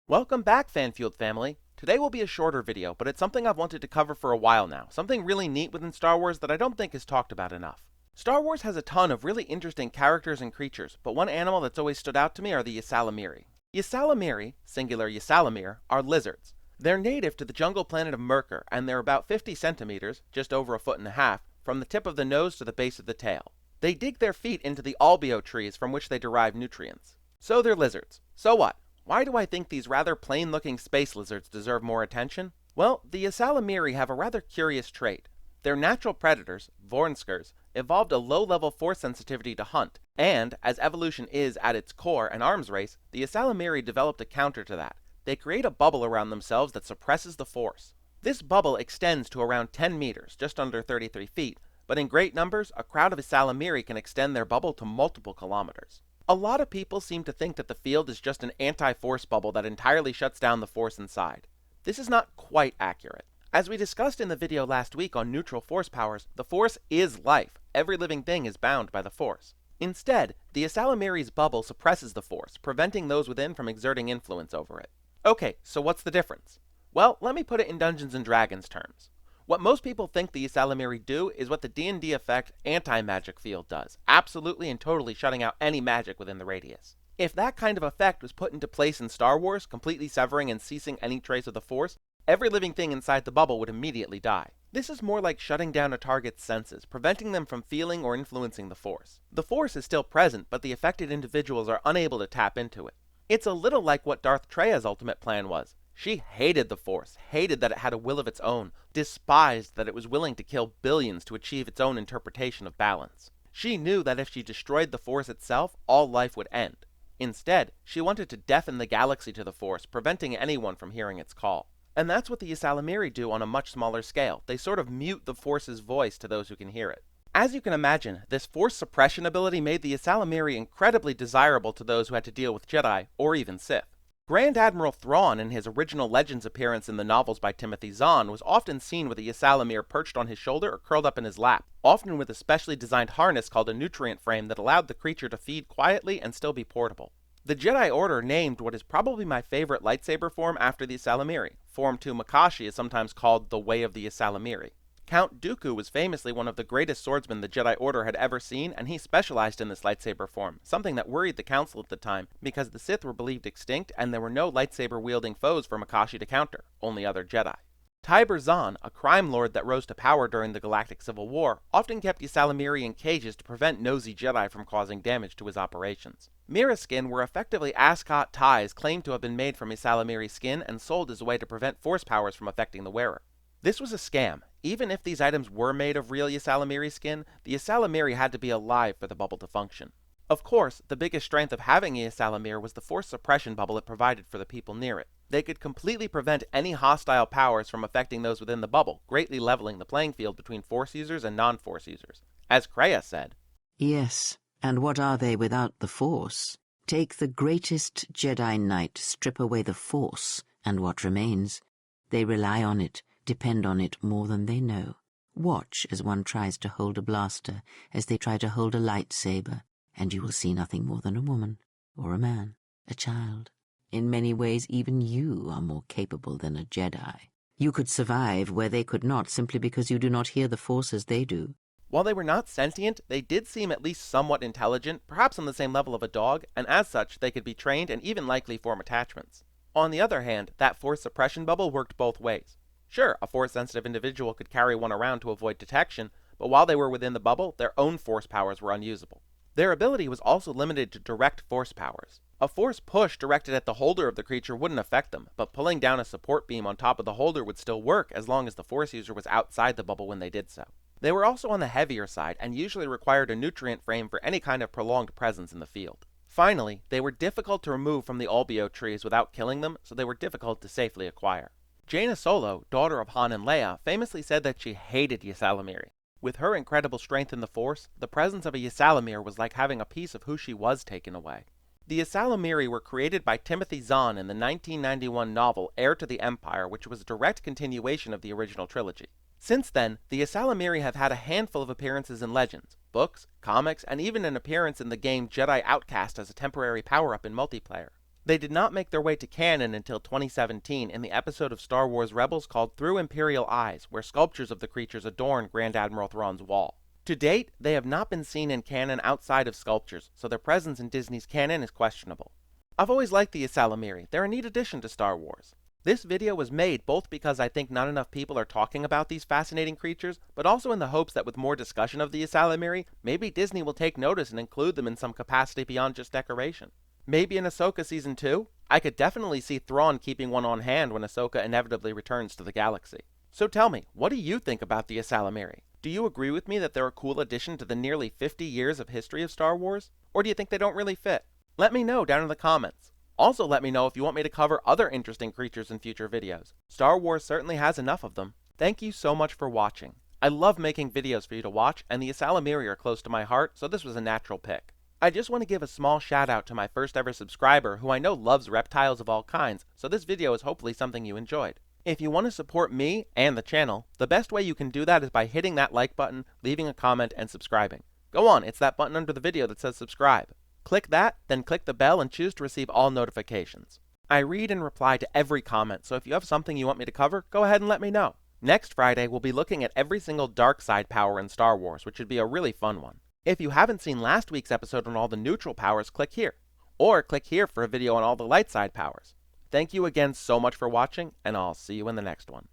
Welcome back, Fan-Fueled family. Today will be a shorter video, but it's something I've wanted to cover for a while now. Something really neat within Star Wars that I don't think is talked about enough. Star Wars has a ton of really interesting characters and creatures, but one animal that's always stood out to me are the YSALAMIRI. YSALAMIRI, singular YSALAMIR, are lizards. They're native to the jungle planet of Merkur, and they're about 50 centimeters, just over a foot and a half, from the tip of the nose to the base of the tail. They dig their feet into the albio trees from which they derive nutrients. So they're lizards. So what? Why do I think these rather plain-looking space lizards deserve more attention? Well, the YSALAMIRI have a rather curious trait. Their natural predators, Vornskers, evolved a low-level force sensitivity to hunt, and, as evolution is at its core an arms race, the YSALAMIRI developed a counter to that. They create a bubble around themselves that suppresses the force. This bubble extends to around 10 meters, just under 33 feet, but in great numbers, a crowd of YSALAMIRI can extend their bubble to multiple kilometers. A lot of people seem to think that the field is just an anti-force bubble that entirely shuts down the force inside. This is not quite accurate. As we discussed in the video last week on neutral force powers, the force is life. Every living thing is bound by the force. Instead, the YSALAMIRI's bubble suppresses the force, preventing those within from exerting influence over it. Okay, so what's the difference? Well, let me put it in Dungeons & Dragons terms. What most people think the YSALAMIRI do is what the D&D effect anti-magic field does, absolutely and totally shutting out any magic within the radius. If that kind of effect was put into place in Star Wars, completely severing and ceasing any trace of the Force, every living thing inside the bubble would immediately die. This is more like shutting down a target's senses, preventing them from feeling or influencing the Force. The Force is still present, but the affected individuals are unable to tap into it. It's a little like what Darth Trey's ultimate plan was. She hated the Force, hated that it had a will of its own, despised that it was willing to kill billions to achieve its own interpretation of balance. She knew that if she destroyed the Force itself, all life would end. Instead, she wanted to deafen the galaxy to the Force, preventing anyone from hearing its call. And that's what the YSALAMIRI do on a much smaller scale. They sort of mute the Force's voice to those who can hear it. As you can imagine, this Force suppression ability made the YSALAMIRI incredibly desirable to those who had to deal with Jedi, or even Sith. Grand Admiral Thrawn, in his original Legends appearance in the novels by Timothy Zahn, was often seen with a YSALAMIR perched on his shoulder or curled up in his lap, often with a specially designed harness called a nutrient frame that allowed the creature to feed quietly and still be portable. The Jedi Order named what is probably my favorite lightsaber form after the YSALAMIRI. Form 2 Makashi is sometimes called the Way of the YSALAMIRI. Count Dooku was famously one of the greatest swordsmen the Jedi Order had ever seen, and he specialized in this lightsaber form, something that worried the Council at the time, because the Sith were believed extinct and there were no lightsaber-wielding foes for Makashi to counter, only other Jedi. Tiber Zahn, a crime lord that rose to power during the Galactic Civil War, often kept YSALAMIRI in cages to prevent nosy Jedi from causing damage to his operations. Mira skin were effectively ascot ties claimed to have been made from YSALAMIRI skin and sold as a way to prevent force powers from affecting the wearer. This was a scam. Even if these items were made of real YSALAMIRI skin, the YSALAMIRI had to be alive for the bubble to function. Of course, the biggest strength of having a YSALAMIR was the force suppression bubble it provided for the people near it. They could completely prevent any hostile powers from affecting those within the bubble, greatly leveling the playing field between Force users and non-Force users. As Kreia said, "Yes, and what are they without the Force? Take the greatest Jedi Knight, strip away the Force, and what remains? They rely on it, depend on it more than they know. Watch as one tries to hold a blaster, as they try to hold a lightsaber, and you will see nothing more than a woman, or a man, a child. In many ways, even you are more capable than a Jedi. You could survive where they could not, simply because you do not hear the Force as they do." While they were not sentient, they did seem at least somewhat intelligent, perhaps on the same level of a dog, and as such, they could be trained and even likely form attachments. On the other hand, that force suppression bubble worked both ways. Sure, a force-sensitive individual could carry one around to avoid detection, but while they were within the bubble, their own force powers were unusable. Their ability was also limited to direct force powers. A force push directed at the holder of the creature wouldn't affect them, but pulling down a support beam on top of the holder would still work as long as the force user was outside the bubble when they did so. They were also on the heavier side and usually required a nutrient frame for any kind of prolonged presence in the field. Finally, they were difficult to remove from the albio trees without killing them, so they were difficult to safely acquire. Jaina Solo, daughter of Han and Leia, famously said that she hated YSALAMIRI. With her incredible strength in the Force, the presence of a YSALAMIR was like having a piece of who she was taken away. The YSALAMIRI were created by Timothy Zahn in the 1991 novel Heir to the Empire, which was a direct continuation of the original trilogy. Since then, the YSALAMIRI have had a handful of appearances in Legends, books, comics, and even an appearance in the game Jedi Outcast as a temporary power-up in multiplayer. They did not make their way to canon until 2017 in the episode of Star Wars Rebels called Through Imperial Eyes, where sculptures of the creatures adorn Grand Admiral Thrawn's wall. To date, they have not been seen in canon outside of sculptures, so their presence in Disney's canon is questionable. I've always liked the YSALAMIRI. They're a neat addition to Star Wars. This video was made both because I think not enough people are talking about these fascinating creatures, but also in the hopes that with more discussion of the YSALAMIRI, maybe Disney will take notice and include them in some capacity beyond just decoration. Maybe in Ahsoka Season 2? I could definitely see Thrawn keeping one on hand when Ahsoka inevitably returns to the galaxy. So tell me, what do you think about the YSALAMIRI? Do you agree with me that they're a cool addition to the nearly 50 years of history of Star Wars? Or do you think they don't really fit? Let me know down in the comments. Also let me know if you want me to cover other interesting creatures in future videos. Star Wars certainly has enough of them. Thank you so much for watching. I love making videos for you to watch, and the YSALAMIRI are close to my heart, so this was a natural pick. I just want to give a small shout out to my first ever subscriber who I know loves reptiles of all kinds, so this video is hopefully something you enjoyed. If you want to support me and the channel, the best way you can do that is by hitting that like button, leaving a comment, and subscribing. Go on, it's that button under the video that says subscribe. Click that, then click the bell and choose to receive all notifications. I read and reply to every comment, so if you have something you want me to cover, go ahead and let me know. Next Friday, we'll be looking at every single dark side power in Star Wars, which should be a really fun one. If you haven't seen last week's episode on all the neutral powers, click here. Or click here for a video on all the light side powers. Thank you again so much for watching, and I'll see you in the next one.